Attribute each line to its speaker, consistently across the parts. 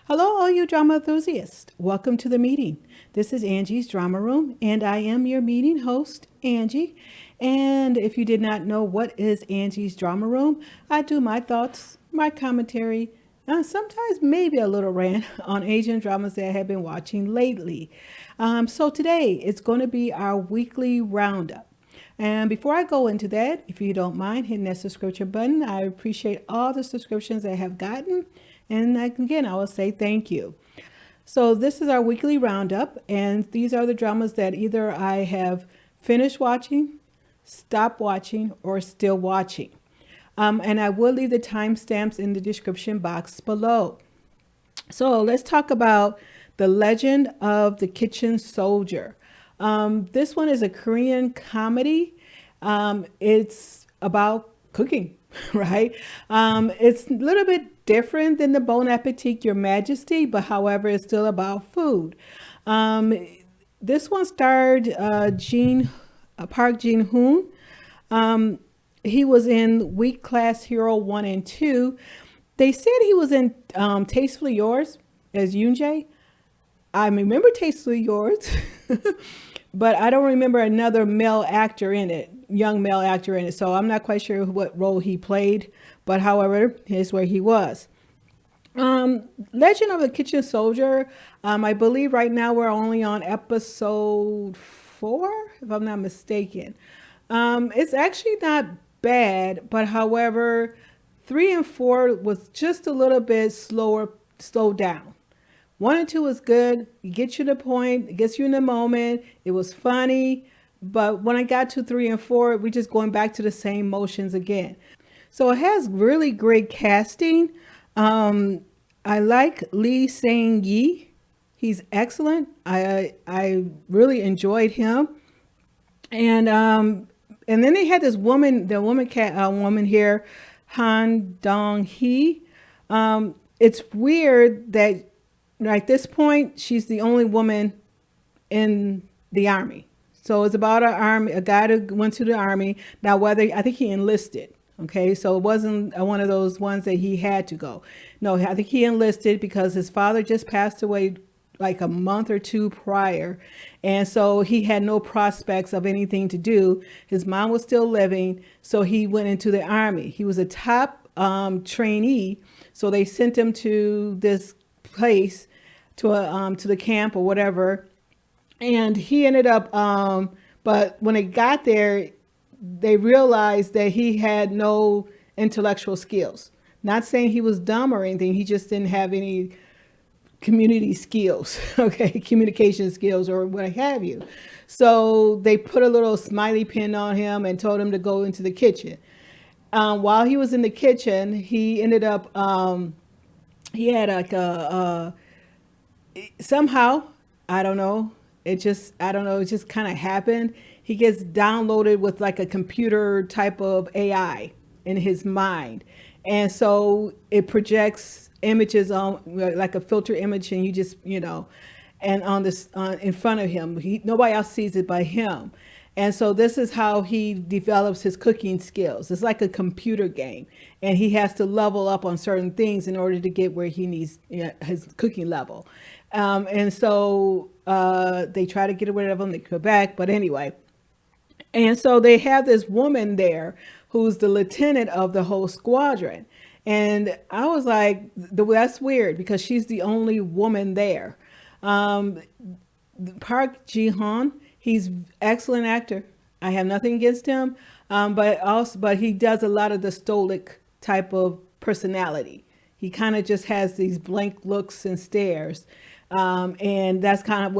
Speaker 1: Hello, all you drama enthusiasts. Welcome to the meeting. This is Angie's Drama Room, and I am your meeting host, Angie. And if you did not know what is Angie's Drama Room, I do my thoughts, my commentary, sometimes maybe a little rant on Asian dramas that I have been watching lately. So today it's going to be our weekly roundup. And before I go into that, if you don't mind hitting that subscription button, I appreciate all the subscriptions I have gotten. And again, I will say thank you. So this is our weekly roundup, and these are the dramas that either I have finished watching, stopped watching, or still watching. And I will leave the timestamps in the description box below. So let's talk about The Legend of the Kitchen Soldier. This one is a Korean comedy. It's about cooking, right? It's a little bit different than the Bon Appetit, Your Majesty, but however, it's still about food. This one starred Park Jin Hoon. He was in Weak Class Hero 1 and 2. They said he was in Tastefully Yours as Yoon. I remember Tastefully Yours, but I don't remember another male actor in it, young male actor in it. So I'm not quite sure what role he played, but however, here's where he was. Legend of the Kitchen Soldier. I believe right now we're only on episode 4, if I'm not mistaken. It's actually not bad, but however, 3 and 4 was just a little bit slowed down. 1 and 2 was good. It gets you to the point. It gets you in the moment. It was funny. But when I got to 3 and 4, we're just going back to the same motions again. So it has really great casting. I like Lee Sang-yi. He's excellent. I really enjoyed him. And then they had this woman, woman here, Han Dong-hee. It's weird that at this point, she's the only woman in the army. So it's about a guy that went to the army. Now, I think he enlisted. Okay, so it wasn't one of those ones that he had to go. No, I think he enlisted because his father just passed away like a month or two prior. And so he had no prospects of anything to do. His mom was still living. So he went into the army. He was a top trainee. So they sent him to this place, to the camp or whatever, and he ended up but when they got there, they realized that he had no intellectual skills. Not saying he was dumb or anything, he just didn't have any community skills, okay, communication skills or what have you. So they put a little smiley pin on him and told him to go into the kitchen. While he was in the kitchen, he ended up he had like somehow, I don't know, it just kind of happened. He gets downloaded with like a computer type of AI in his mind. And so it projects images on like a filter image, and you just, and on this in front of him. Nobody else sees it but him. And so this is how he develops his cooking skills. It's like a computer game, and he has to level up on certain things in order to get where he needs his cooking level. And so they try to get rid of him. They come back, but anyway. And so they have this woman there who's the lieutenant of the whole squadron. And I was like, that's weird because she's the only woman there. Park Ji-hoon, he's excellent actor. I have nothing against him, but he does a lot of the stoic type of personality. He kind of just has these blank looks and stares, and that's kind of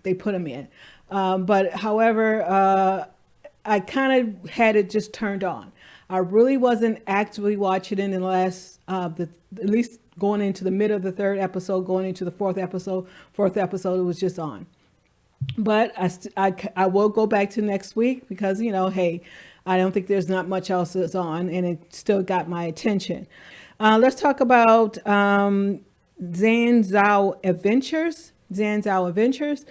Speaker 1: they put him in. But however, I kind of had it just turned on. I really wasn't actively watching it in the last, at least going into the middle of the 3rd episode, going into the 4th episode. 4th episode, it was just on. But I will go back to next week because, hey, I don't think there's not much else that's on, and it still got my attention. Let's talk about Zhan Zhoa Adventures. Zhan Zhoa Adventures.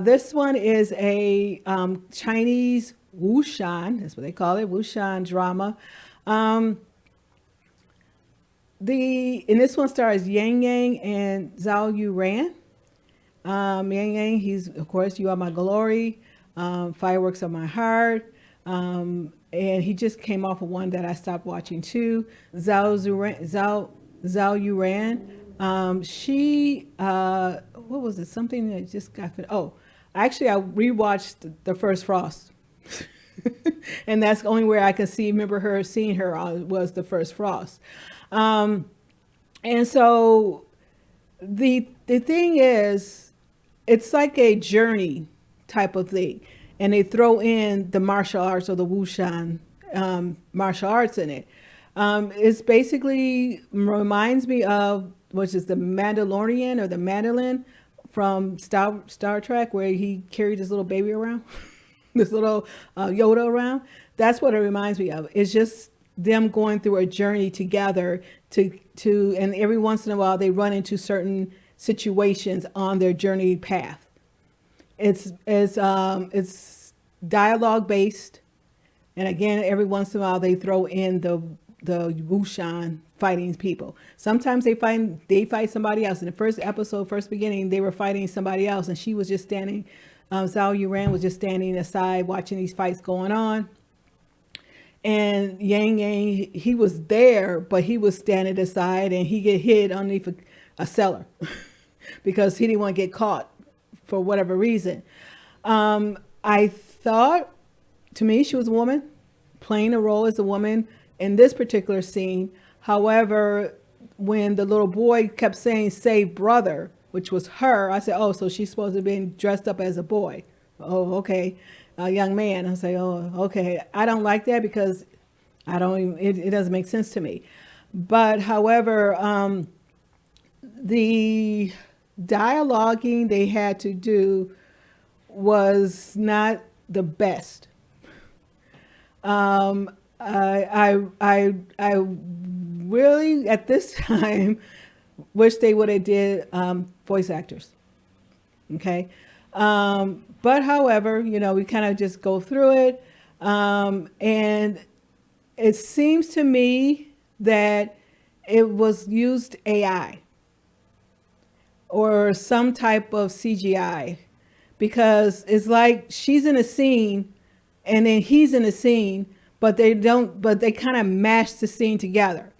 Speaker 1: This one is a Chinese Wuxan, that's what they call it, Wuxan drama. and this one stars Yang Yang and Zhao Yuran. Yang Yang, he's of course You Are My Glory, Fireworks on My Heart, and he just came off of one that I stopped watching too. Zhao Yuran. She what was it? Something that just got fit. Oh, actually, I rewatched the first Frost. And that's the only where I can see remember her seeing her on was the first Frost. And so the thing is, it's like a journey type of thing, and they throw in the martial arts or the Wushan martial arts in it. It's basically reminds me of which is the Mandalorian or the Mandolin from Star Trek, where he carried his little baby around, this little Yoda around. That's what it reminds me of. It's just them going through a journey together and every once in a while they run into certain situations on their journey path. It's dialogue based, and again, every once in a while they throw in the Wushan fighting people. Sometimes they fight somebody else. In the first episode, first beginning, they were fighting somebody else, and she was just standing. Zhao Yuran was just standing aside watching these fights going on. And Yang Yang, he was there, but he was standing aside, and he get hid underneath a cellar because he didn't want to get caught for whatever reason. I thought, to me, she was a woman playing a role as a woman in this particular scene. However, when the little boy kept saying, "Say brother," which was her, I said, oh, so she's supposed to be dressed up as a boy. Oh, okay. A young man. I say, oh, okay. I don't like that because it doesn't make sense to me. But however, the dialoguing they had to do was not the best. I really at this time wish they would have did voice actors. Okay. But however, we kind of just go through it. And it seems to me that it was used AI or some type of CGI, because it's like she's in a scene and then he's in a scene, but they kind of mash the scene together.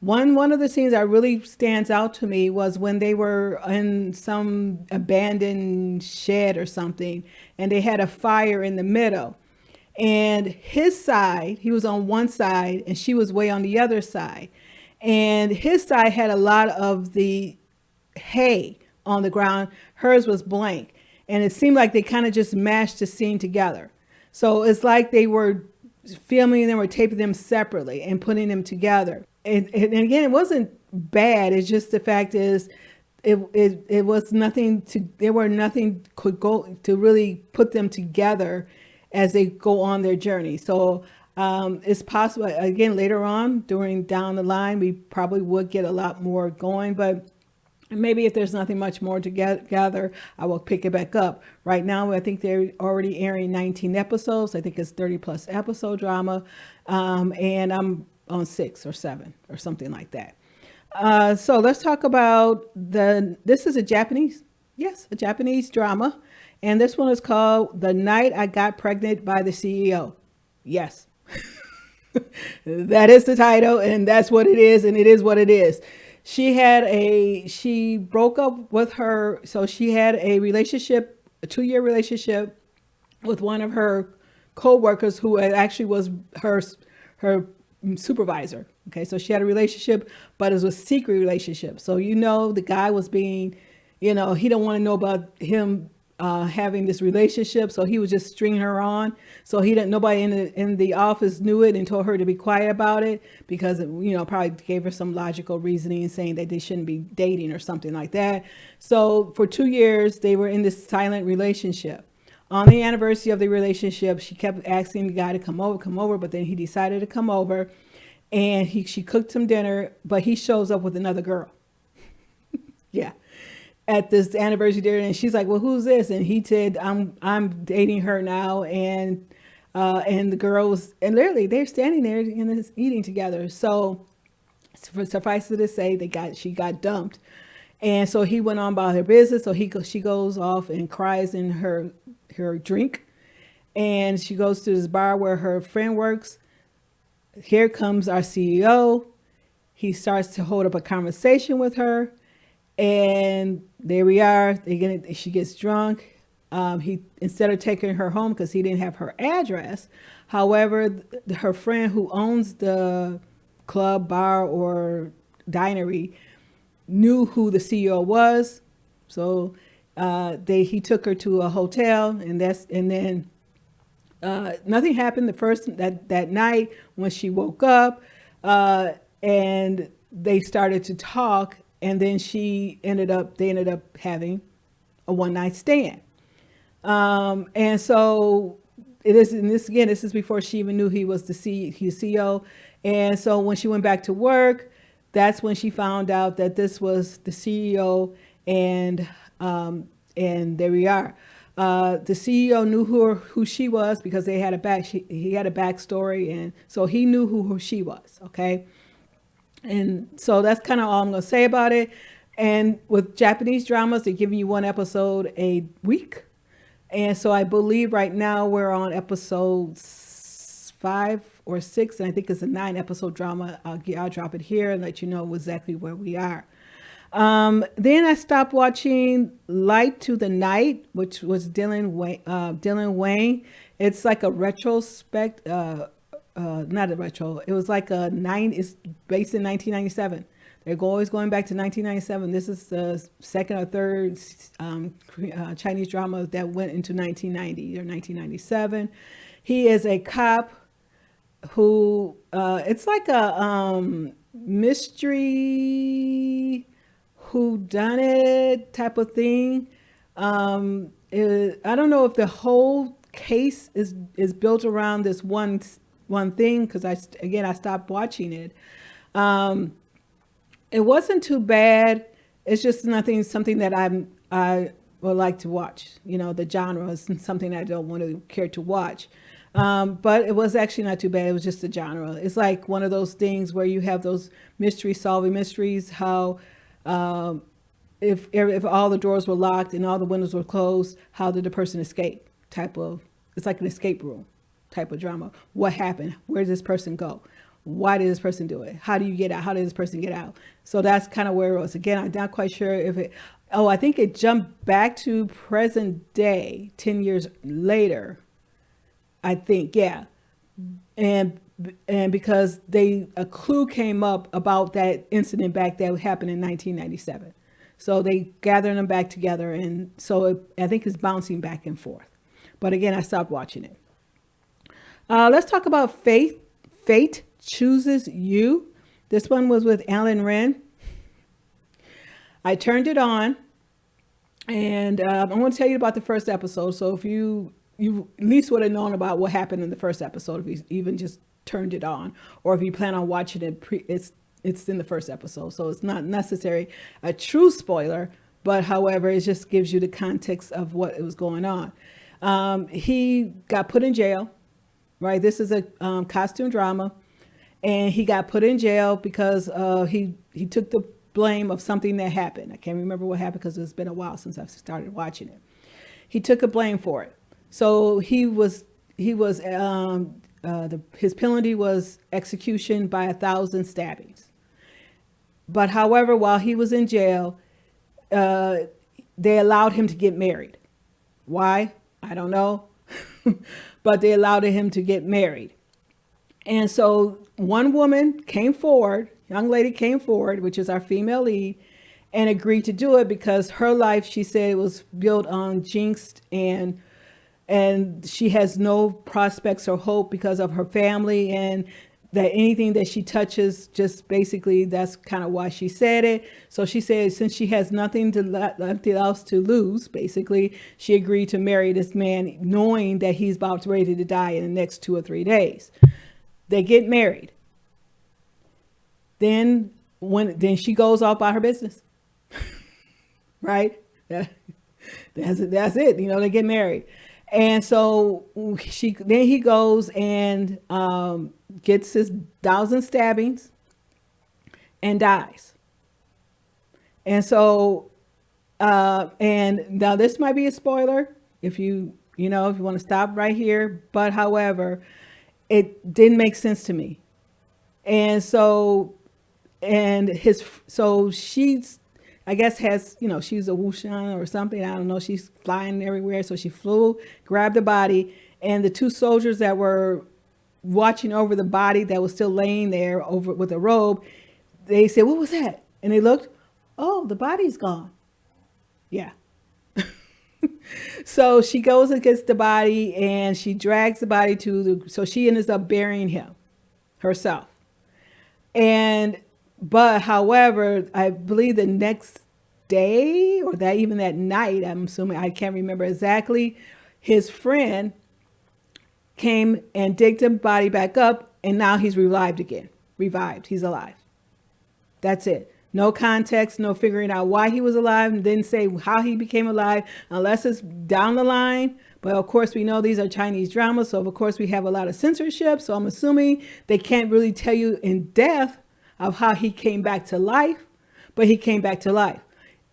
Speaker 1: One of the scenes that really stands out to me was when they were in some abandoned shed or something, and they had a fire in the middle. And his side, he was on one side, and she was way on the other side. And his side had a lot of the hay on the ground. Hers was blank. And it seemed like they kind of just mashed the scene together. So it's like they were filming them or taping them separately and putting them together. And again, it wasn't bad. It's just the fact is, it was nothing to. There were nothing could go to really put them together as they go on their journey. So it's possible again later on down the line we probably would get a lot more going, but maybe if there's nothing much more to gather, I will pick it back up. Right now, I think they're already airing 19 episodes. I think it's 30 plus episode drama, and I'm on 6 or 7 or something like that. So let's talk about this is a Japanese drama. And this one is called The Night I Got Pregnant by the CEO. Yes, that is the title, and that's what it is, and it is what it is. She broke up with her, so she had a 2-year relationship with one of her co-workers who actually was her supervisor. Okay, so she had a relationship, but it was a secret relationship. So the guy was being, he don't want to know about him having this relationship, so he was just stringing her on. So nobody in the office knew it and told her to be quiet about it, because probably gave her some logical reasoning saying that they shouldn't be dating or something like that. So for 2 years they were in this silent relationship. On the anniversary of the relationship, she kept asking the guy to come over, but then he decided to come over, and she cooked him dinner, but he shows up with another girl. Yeah. At this anniversary dinner, and she's like, well, who's this? And he said, I'm dating her now. And the girls, and literally they're standing there and eating together. So Suffice it to say, she got dumped, and so he went on about her business. So she goes off and cries in her drink, and she goes to this bar where her friend works. Here comes our CEO. He starts to hold up a conversation with her, and there we are. She gets drunk. He, instead of taking her home because he didn't have her address, however, her friend who owns the club, bar, or dinery knew who the CEO was. So he took her to a hotel, and then nothing happened that night when she woke up, and they started to talk, and then they ended up having a one night stand. And so this is before she even knew he was the CEO. And so when she went back to work, that's when she found out that this was the CEO, and there we are. The CEO knew who she was because he had a backstory, and so he knew who she was. Okay, and so that's kind of all I'm going to say about it. And with Japanese dramas, they're giving you one episode a week, and so I believe right now we're on episode 5 or 6, and I think it's a 9-episode drama. I'll drop it here and let you know exactly where we are. Then I stopped watching Light to the Night, which was Dylan Wang. It's like a retrospect, not a retro. It was like it's based in 1997. They're always going back to 1997. This is the second or third Chinese drama that went into 1990 or 1997. He is a cop who, it's like a mystery whodunit type of thing. I don't know if the whole case is built around this one thing, because I stopped watching it. It wasn't too bad. It's just something that I would like to watch. The genre is something I don't want to care to watch. But it was actually not too bad. It was just the genre. It's like one of those things where you have those solving mysteries, how if all the doors were locked and all the windows were closed, how did the person escape? It's like an escape room type of drama. What happened? Where did this person go? Why did this person do it? How do you get out? How did this person get out? So that's kind of where it was. Again, I'm not quite sure I think it jumped back to present day, 10 years later, I think, yeah. And because a clue came up about that incident back that happened in 1997. So they gathered them back together, and so I think it's bouncing back and forth. But again, I stopped watching it. Let's talk about Fate Chooses You. This one was with Alan Wren. I turned it on, and I'm going to tell you about the first episode. So if you at least would have known about what happened in the first episode if you even just turned it on, or if you plan on watching it, it's in the first episode. So it's not necessarily a true spoiler, but however, it just gives you the context of what was going on. He got put in jail, right? This is a costume drama, and he got put in jail because he took the blame of something that happened. I can't remember what happened because it's been a while since I've started watching it. He took a blame for it. So his penalty was execution by 1,000 stabbings. But however, while he was in jail, they allowed him to get married. Why? I don't know. But they allowed him to get married. And so one woman came forward, young lady came forward, which is our female lead, and agreed to do it because her life, she said, was built on jinxed, and she has no prospects or hope because of her family, and that anything that she touches, just basically, that's kind of why she said it. So she said, since she has nothing else to lose, basically, she agreed to marry this man, knowing that he's about ready to die in the next 2 or 3 days. They get married. Then she goes off about her business, right? That's it. They get married. And so he goes and gets his 1,000 stabbings, and dies. And so, and now this might be a spoiler if if you want to stop right here. But however, it didn't make sense to me. And so, so she's, I guess has, she's a Wushan or something. I don't know. She's flying everywhere. So she flew, grabbed the body, and the two soldiers that were watching over the body that was still laying there over with a robe, they said, "What was that?" And they looked, "Oh, the body's gone." Yeah. So she goes against the body and she drags the body so she ends up burying him herself. And, but however, I believe the next day or even that night, I'm assuming, I can't remember exactly, his friend came and digged the body back up, and now he's revived again. Revived. He's alive. That's it. No context, no figuring out why he was alive, and didn't say how he became alive unless it's down the line. But of course, we know these are Chinese dramas, so of course we have a lot of censorship. So I'm assuming they can't really tell you in depth of how he came back to life, but he came back to life.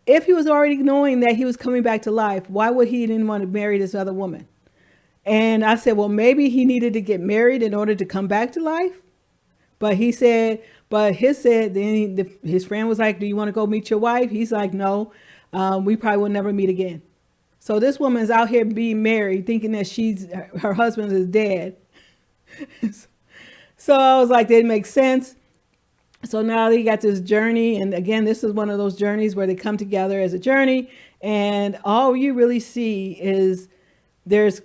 Speaker 1: If he was already knowing that he was coming back to life, why would he didn't want to marry this other woman? And I said, well, maybe he needed to get married in order to come back to life. But he said, then his friend was like, "Do you want to go meet your wife?" He's like, "No, we probably will never meet again." So this woman's out here being married, thinking that her husband is dead. So I was like, that makes sense. So now they got this journey. And again, this is one of those journeys where they come together as a journey. And all you really see is there's,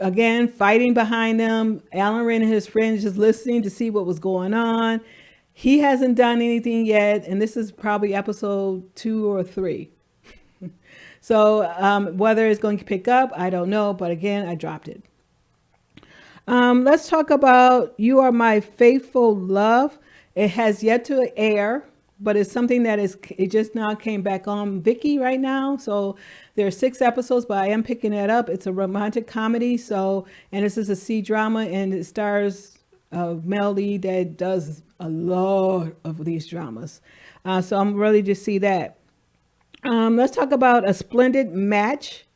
Speaker 1: again, fighting behind them. Alan Ren and his friends just listening to see what was going on. He hasn't done anything yet. And this is probably episode 2 or 3. So whether it's going to pick up, I don't know. But again, I dropped it. Let's talk about You Are My Fateful Love. It has yet to air, but it's something that it just now came back on Viki right now. So there are 6 episodes, but I am picking that up. It's a romantic comedy. And this is a C drama, and it stars a male lead that does a lot of these dramas. So I'm ready to see that. Let's talk about A Splendid Match.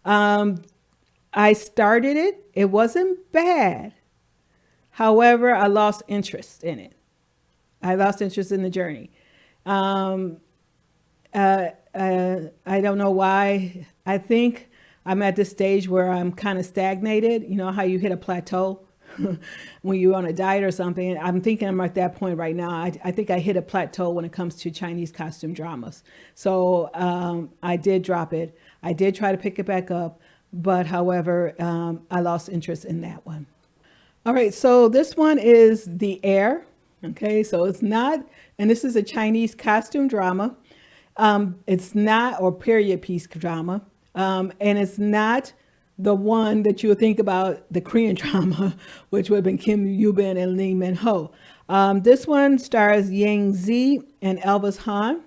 Speaker 1: I started it. It wasn't bad. However, I lost interest in it. I lost interest in the journey. I don't know why. I think I'm at this stage where I'm kind of stagnated. You know how you hit a plateau when you're on a diet or something. I'm thinking I'm at that point right now. I think I hit a plateau when it comes to Chinese costume dramas. So I did drop it. I did try to pick it back up. But however, I lost interest in that one. All right, so this one is The Heir. Okay, so it's not, and this is a Chinese costume drama. It's not, or period piece drama. And it's not the one that you would think about, the Korean drama, which would have been Kim Yoo-bin and Lee Min-ho. This one stars Yang Zi and Elvis Han.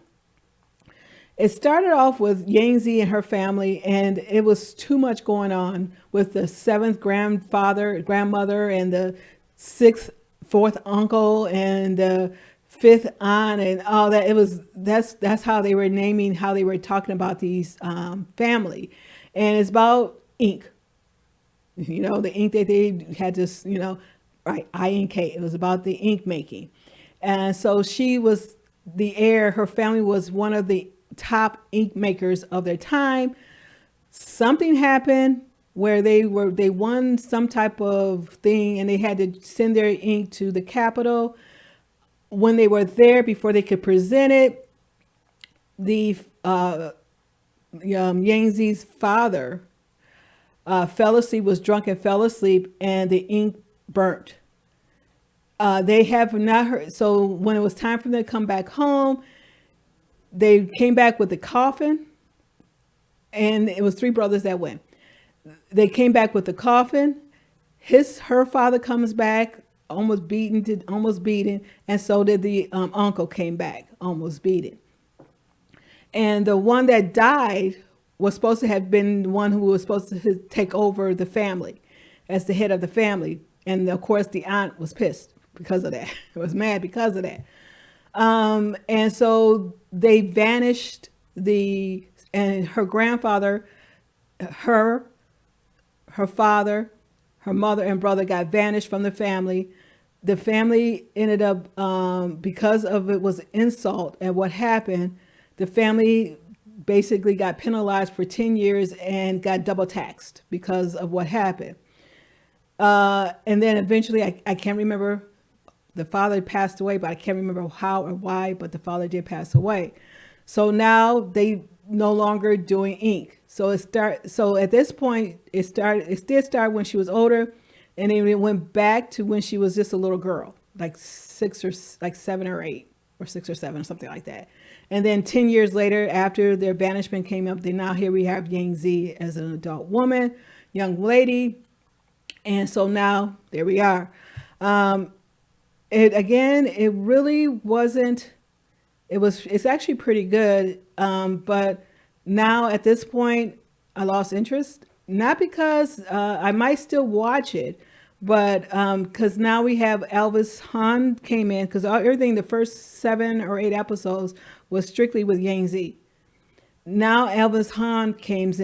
Speaker 1: It started off with Yang Zi and her family, and it was too much going on with the 7th grandmother, and the 4th uncle, and the 5th aunt, and all that. That's how they were naming, how they were talking about these family, and it's about ink. You know, the ink that they had this, right, INK. It was about the ink making, and so she was the heir. Her family was one of the top ink makers of their time. Something happened where they won some type of thing, and they had to send their ink to the capital. When they were there, before they could present it, the Yang Zi's father fell asleep, was drunk and fell asleep, and the ink burnt. They have not heard. So when it was time for them to come back home, they came back with the coffin, and it was 3 brothers that went. They came back with the coffin. Her father comes back, almost beaten, and so did the uncle came back, almost beaten. And the one that died was supposed to have been the one who was supposed to take over the family as the head of the family. And of course, the aunt was pissed because of that. Was mad because of that. And so they vanished and her grandfather, her, her father, her mother and brother got vanished from the family. The family ended up, because of it was insult and what happened, the family basically got penalized for 10 years and got double taxed because of what happened. And then eventually, I can't remember, the father passed away, but I can't remember how or why, but the father did pass away. So now they no longer doing ink. So at this point, it did start when she was older, and then it went back to when she was just a little girl, like like 7 or 8 or 6 or 7 or something like that. And then 10 years later, after their banishment came up, then now here we have Yang Z as an adult woman, young lady. And so now there we are. It really wasn't, it's actually pretty good. But now at this point, I lost interest, not because I might still watch it, but because now we have Elvis Han came in, because everything, the first 7 or 8 episodes was strictly with Yang Z. Now Elvis Han comes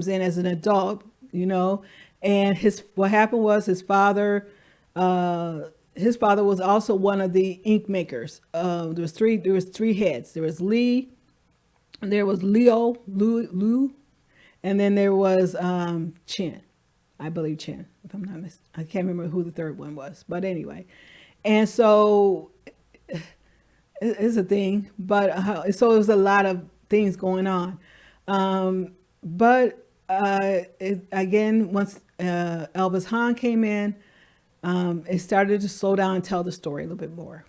Speaker 1: in as an adult, and what happened was his father was also one of the ink makers. There was three heads. There was Lee, there was Lu, and then there was Chen. I believe Chen, if I'm not mistaken. I can't remember who the third one was, but anyway. And so it's a thing, but so it was a lot of things going on. But again, once Elvis Han came in, it started to slow down and tell the story a little bit more.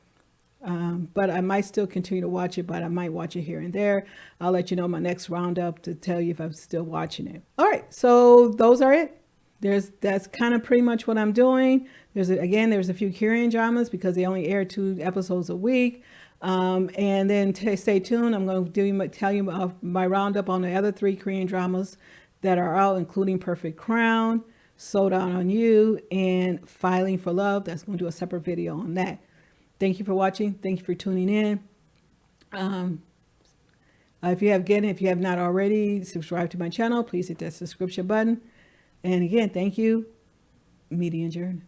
Speaker 1: But I might still continue to watch it, but I might watch it here and there. I'll let you know my next roundup to tell you if I'm still watching it. All right, so those are it. That's kind of pretty much what I'm doing. There's a few Korean dramas because they only air 2 episodes a week. And then stay tuned. I'm going to tell you about my roundup on the other 3 Korean dramas that are out, including Perfect Crown, Sold Out on You, and Filing for Love. That's going to do a separate video on that. Thank you for watching. Thank you for tuning in. If you have not already, subscribe to my channel. Please hit that subscription button. And again, thank you. Meeting adjourned.